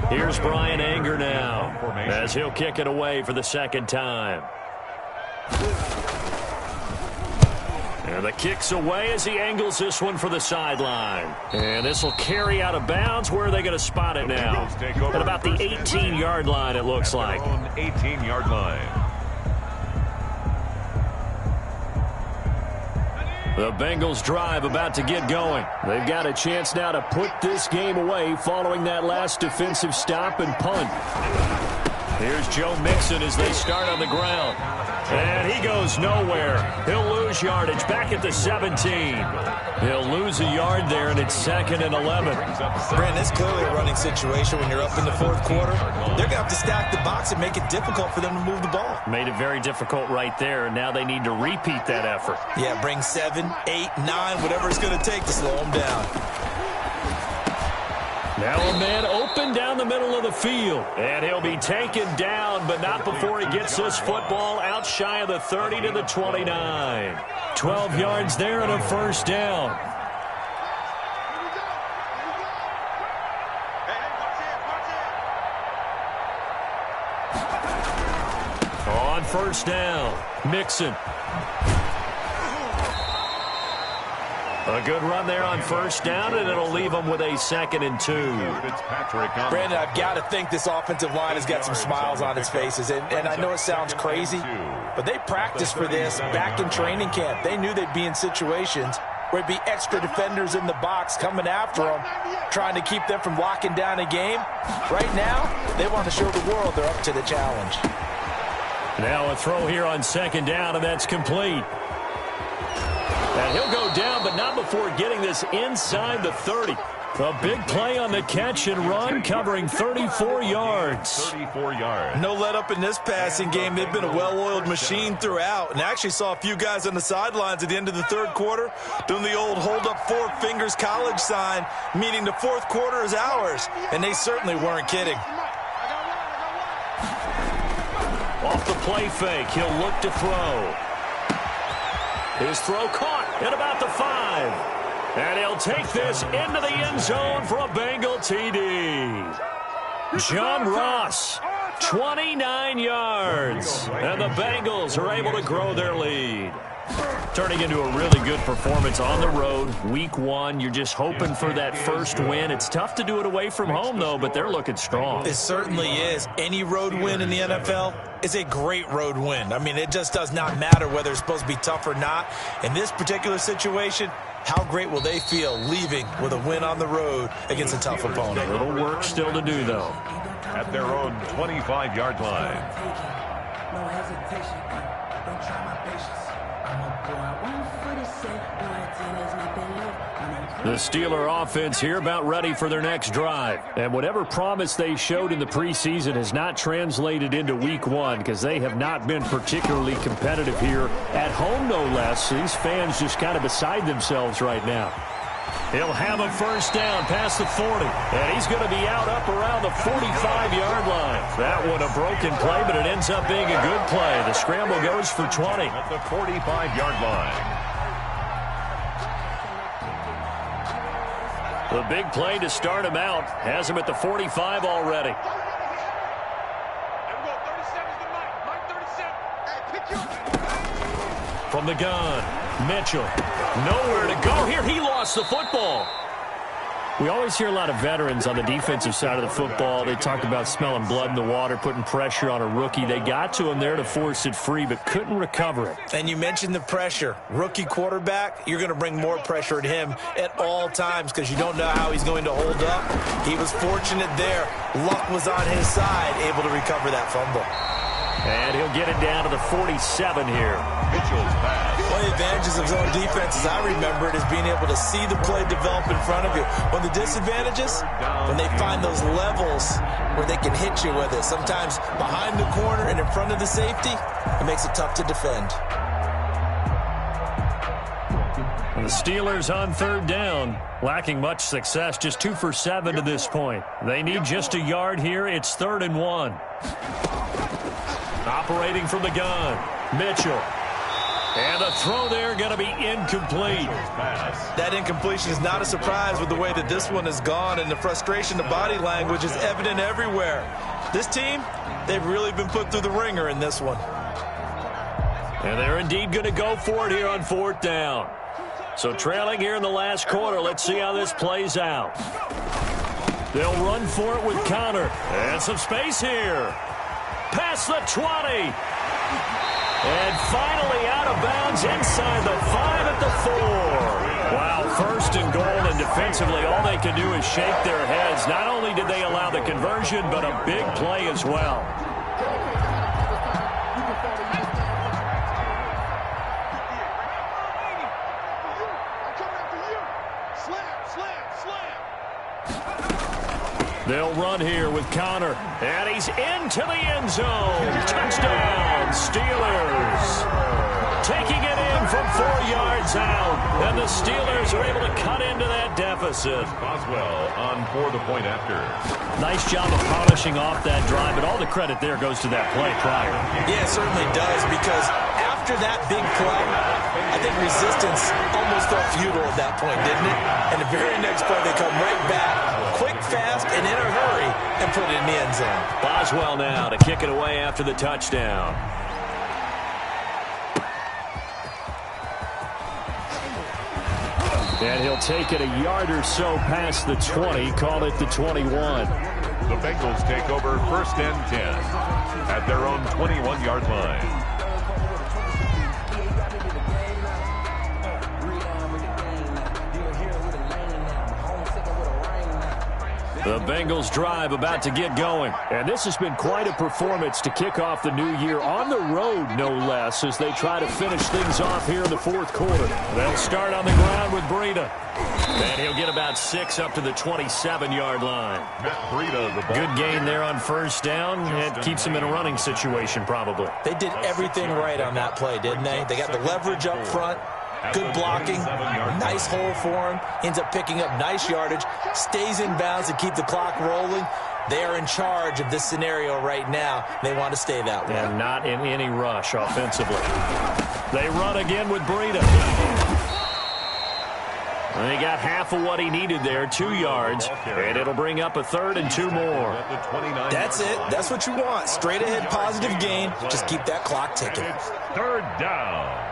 Here's Brian Anger now as he'll kick it away for the 2nd time. And the kick's away as he angles this one for the sideline. And this will carry out of bounds. Where are they going to spot it now? At about the 18-yard line, it looks like. 18-yard line. The Bengals drive about to get going. They've got a chance now to put this game away following that last defensive stop and punt. Here's Joe Mixon as they start on the ground. And he goes nowhere. He'll lose yardage back at the 17. He'll lose a yard there, and it's 2nd and 11. Brandon, it's clearly a running situation when you're up in the 4th quarter. They're going to have to stack the box and make it difficult for them to move the ball. Made it very difficult right there, and now they need to repeat that effort. Yeah, bring 7, 8, 9, whatever it's going to take to slow them down. Now a man open down the middle of the field. And he'll be taken down, but not before he gets this football out shy of the 30 to the 29. 12 yards there and a 1st down. On 1st down, Mixon. A good run there on 1st down, and it'll leave them with a 2nd and 2. Brandon, I've got to think this offensive line has got some smiles on its faces. And I know it sounds crazy, but they practiced for this back in training camp. They knew they'd be in situations where it'd be extra defenders in the box coming after them, trying to keep them from locking down a game. Right now, they want to show the world they're up to the challenge. Now a throw here on 2nd down, and that's complete. And he'll go down, but not before getting this inside the 30. A big play on the catch and run, covering 34 yards. 34 yards. No let up in this passing game. They've been a well-oiled machine throughout. And I actually saw a few guys on the sidelines at the end of the 3rd quarter doing the old hold up 4 fingers college sign, meaning the 4th quarter is ours. And they certainly weren't kidding. Off the play fake, he'll look to throw. His throw caught at about the 5. And he'll take this into the end zone for a Bengal TD. John Ross, 29 yards. And the Bengals are able to grow their lead. Turning into a really good performance on the road. Week 1, you're just hoping for that first win. It's tough to do it away from home, though, but they're looking strong. It certainly is. Any road win in the NFL is a great road win. I mean, it just does not matter whether it's supposed to be tough or not. In this particular situation, how great will they feel leaving with a win on the road against a tough opponent? A little work still to do, though. At their own 25-yard line. No hesitation. Don't try my patience. I'm a boy. 147. The Steeler offense here about ready for their next drive. And whatever promise they showed in the preseason has not translated into Week 1 because they have not been particularly competitive here at home, no less. These fans just kind of beside themselves right now. He'll have a 1st down past the 40. And he's going to be out up around the 45-yard line. That one a broken play, but it ends up being a good play. The scramble goes for 20. At the 45-yard line. The big play to start him out has him at the 45 already. From the gun, Mitchell. Nowhere to go here. He lost the football. We always hear a lot of veterans on the defensive side of the football. They talk about smelling blood in the water, putting pressure on a rookie. They got to him there to force it free, but couldn't recover it. And you mentioned the pressure. Rookie quarterback, you're going to bring more pressure at him at all times because you don't know how he's going to hold up. He was fortunate there. Luck was on his side, able to recover that fumble. And he'll get it down to the 47 here. Mitchell's pass. One of the advantages of zone defense, as I remember it, is being able to see the play develop in front of you. One of the disadvantages, when they find those levels where they can hit you with it. Sometimes behind the corner and in front of the safety, it makes it tough to defend. And the Steelers on third down, lacking much success, just 2 for 7 to this point. They need just a yard here. It's 3rd and 1. Operating from the gun, Mitchell. And the throw there going to be incomplete. That incompletion is not a surprise with the way that this one has gone, and the frustration, the body language is evident everywhere. This team, they've really been put through the ringer in this one. And they're indeed going to go for it here on 4th down. So trailing here in the last quarter, let's see how this plays out. They'll run for it with Connor. And some space here. Past the 20. And finally out of bounds inside the 5 at the 4. Wow, 1st and goal, and defensively all they can do is shake their heads. Not only did they allow the conversion, but a big play as well. They'll run here with Connor, and he's into the end zone. Touchdown, Steelers. Taking it in from 4 yards out, and the Steelers are able to cut into that deficit. Boswell on for the point after. Nice job of polishing off that drive, but all the credit there goes to that play prior. Yeah, it certainly does, because after that big play, I think resistance almost felt futile at that point, didn't it? And the very next play, they come right back, quick, fast, and in a hurry, and put it in the end zone. Boswell now to kick it away after the touchdown. And he'll take it a yard or so past the 20, call it the 21. The Bengals take over 1st and 10 at their own 21-yard line. The Bengals drive about to get going. And this has been quite a performance to kick off the new year on the road, no less, as they try to finish things off here in the 4th quarter. They'll start on the ground with Breida. And he'll get about 6 up to the 27-yard line. Good gain there on 1st down. It keeps them in a running situation, probably. They did everything right on that play, didn't they? They got the leverage up front. Good blocking, nice hole for him, ends up picking up nice yardage, stays in bounds to keep the clock rolling. They are in charge of this scenario right now. They want to stay that way. And not in any rush offensively. They run again with Breida. And he got half of what he needed there, 2 yards, and it'll bring up a 3rd and 2 more. That's it. That's what you want. Straight ahead positive gain. Just keep that clock ticking. 3rd down.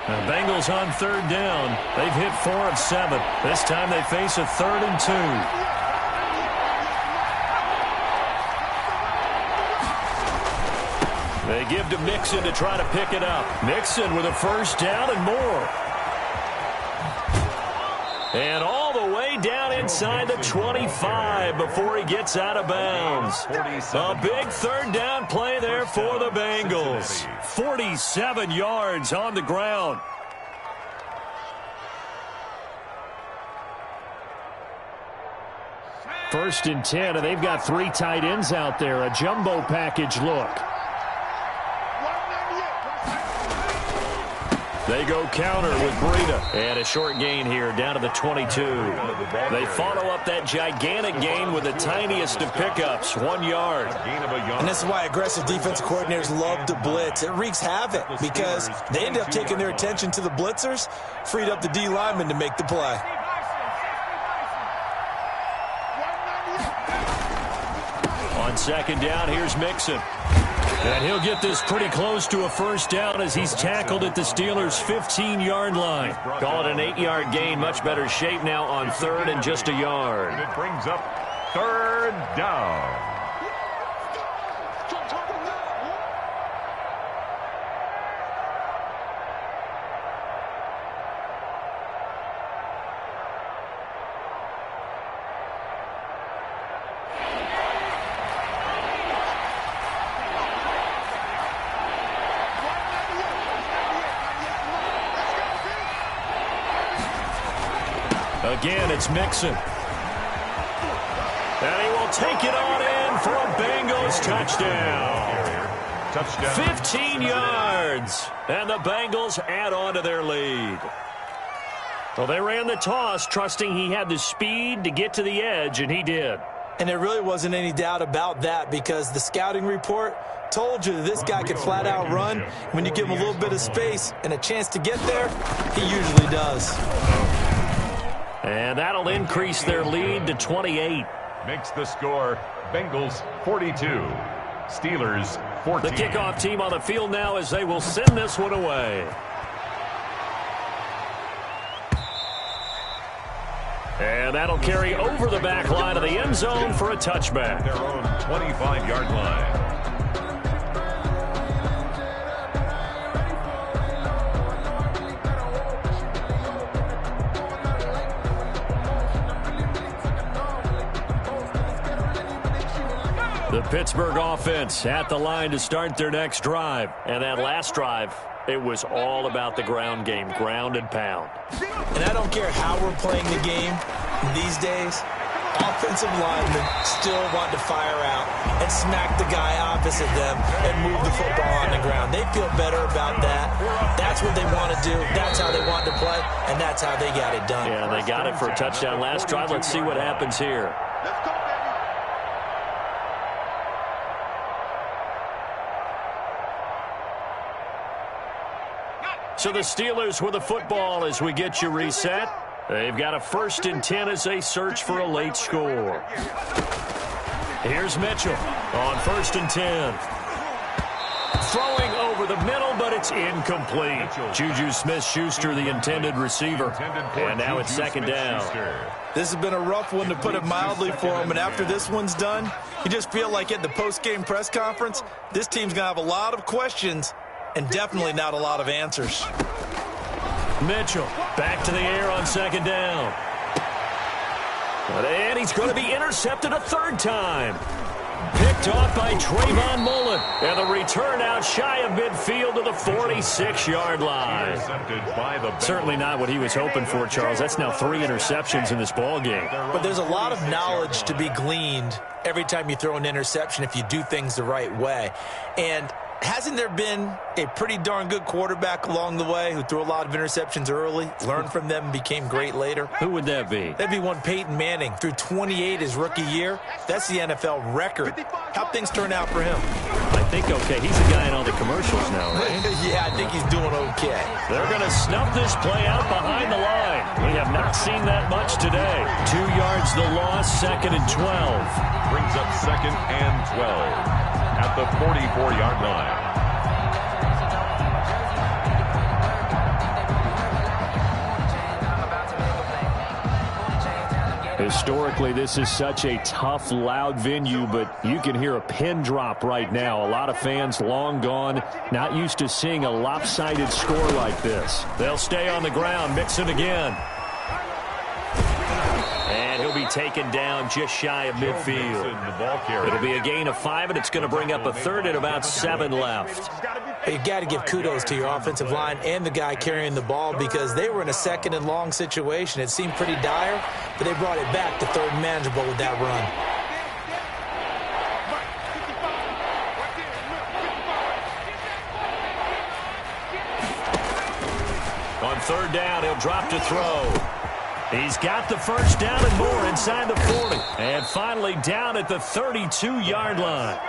The Bengals on 3rd down. They've hit 4 of 7. This time they face a 3rd and 2. They give to Mixon to try to pick it up. Mixon with a 1st down and more. And all the way down inside the 25 before he gets out of bounds. A big 3rd down play there for the Bengals. 47 yards on the ground. First and 10, and they've got 3 tight ends out there. A jumbo package look. They go counter with Breida. And a short gain here down to the 22. They follow up that gigantic gain with the tiniest of pickups, 1 yard. And this is why aggressive defensive coordinators love to blitz. It wreaks havoc because they end up taking their attention to the blitzers, freed up the D lineman to make the play. On second down, here's Mixon. And he'll get this pretty close to a first down as he's tackled at the Steelers' 15-yard line. Call it an 8-yard gain. Much better shape now on third and just a yard. And it brings up third down. Again, it's Mixon. And he will take it on in for a Bengals touchdown. 15 yards. And the Bengals add on to their lead. Well, they ran the toss, trusting he had the speed to get to the edge, and he did. And there really wasn't any doubt about that because the scouting report told you that this guy could flat out run. When you give him a little bit of space and a chance to get there, he usually does. And that'll increase their lead to 28. Makes the score Bengals 42, Steelers 14. The kickoff team on the field now as they will send this one away. And that'll carry over the back line of the end zone for a touchback. Their own 25-yard line. The Pittsburgh offense at the line to start their next drive. And that last drive, it was all about the ground game, ground and pound. And I don't care how we're playing the game these days, offensive linemen still want to fire out and smack the guy opposite them and move the football on the ground. They feel better about that. That's what they want to do. That's how they want to play, and that's how they got it done. Yeah, they got it for a touchdown last drive. Let's see what happens here. So the Steelers with the football as we get you reset. They've got a 1st and 10 as they search for a late score. Here's Mitchell on 1st and 10. Throwing over the middle, but it's incomplete. Juju Smith-Schuster, the intended receiver. And now it's 2nd down. This has been a rough one, to put it mildly, for him. And after this one's done, you just feel like at the post-game press conference, this team's going to have a lot of questions and definitely not a lot of answers. Mitchell back to the air on 2nd down. And he's going to be intercepted a 3rd time. Picked off by Trayvon Mullen. And the return out shy of midfield to the 46-yard line. Certainly not what he was hoping for, Charles. That's now 3 interceptions in this ball game. But there's a lot of knowledge to be gleaned every time you throw an interception if you do things the right way. And hasn't there been a pretty darn good quarterback along the way who threw a lot of interceptions early, learned from them, and became great later? Who would that be? That'd be one Peyton Manning. Threw 28 his rookie year. That's the NFL record. How'd things turn out for him? I think okay. He's the guy in all the commercials now, right? Yeah, I think he's doing okay. They're going to snuff this play out behind the line. We have not seen that much today. 2 yards the loss, 2nd and 12. Brings up 2nd and 12 at the 44-yard line. Historically, this is such a tough, loud venue, but you can hear a pin drop right now. A lot of fans long gone, not used to seeing a lopsided score like this. They'll stay on the ground, Mixon again. And he'll be taken down just shy of midfield. It'll be a gain of 5, and it's going to bring up a 3rd and about 7 left. You've got to give kudos to your offensive line and the guy carrying the ball because they were in a 2nd and long situation. It seemed pretty dire, but they brought it back to 3rd and manageable with that run. On 3rd down, he'll drop to throw. He's got the 1st down and more inside the 40. And finally down at the 32-yard line.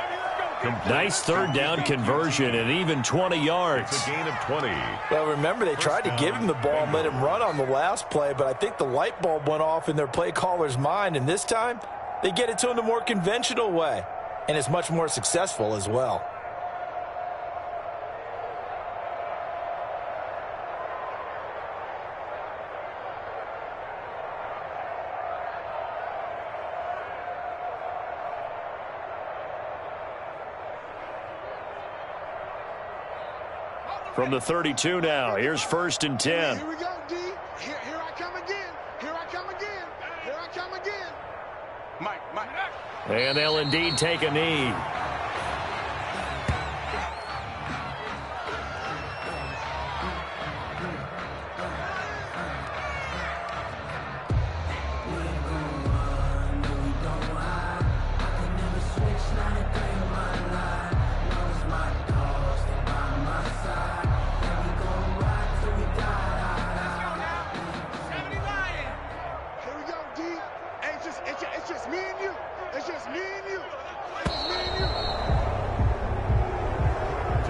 Nice 3rd down conversion and even 20 yards. It's a gain of 20. Well, remember, they tried to give him the ball and let him run on the last play, but I think the light bulb went off in their play caller's mind, and this time they get it to him the more conventional way. and is much more successful as well. From the 32 now, here's 1st and 10. Here we go, D. Here I come again. Here I come again. Here I come again. Mike. And they'll indeed take a knee. It's just me and you. It's just me and you. It's just me and you.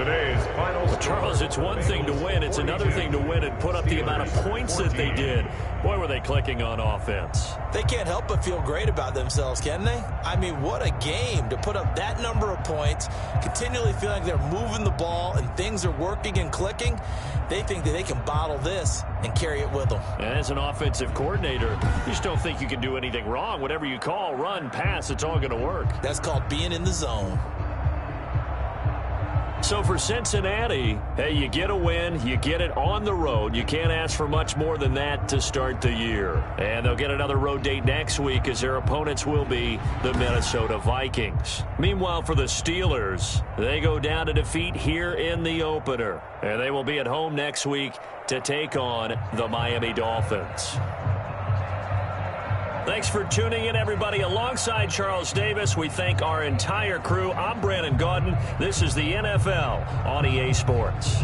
Today's final score. Charles, it's one thing to win. It's another thing to win and put up the amount of points that they did. Boy, were they clicking on offense. They can't help but feel great about themselves, can they? I mean, what a game to put up that number of points, continually feeling like they're moving the ball and things are working and clicking. They think that they can bottle this and carry it with them. And as an offensive coordinator, you just don't think you can do anything wrong. Whatever you call, run, pass, it's all going to work. That's called being in the zone. So for Cincinnati, hey, you get a win, you get it on the road. You can't ask for much more than that to start the year. And they'll get another road date next week as their opponents will be the Minnesota Vikings. Meanwhile, for the Steelers, they go down to defeat here in the opener. And they will be at home next week to take on the Miami Dolphins. Thanks for tuning in, everybody. Alongside Charles Davis, we thank our entire crew. I'm Brandon Gaudin. This is the NFL on EA Sports.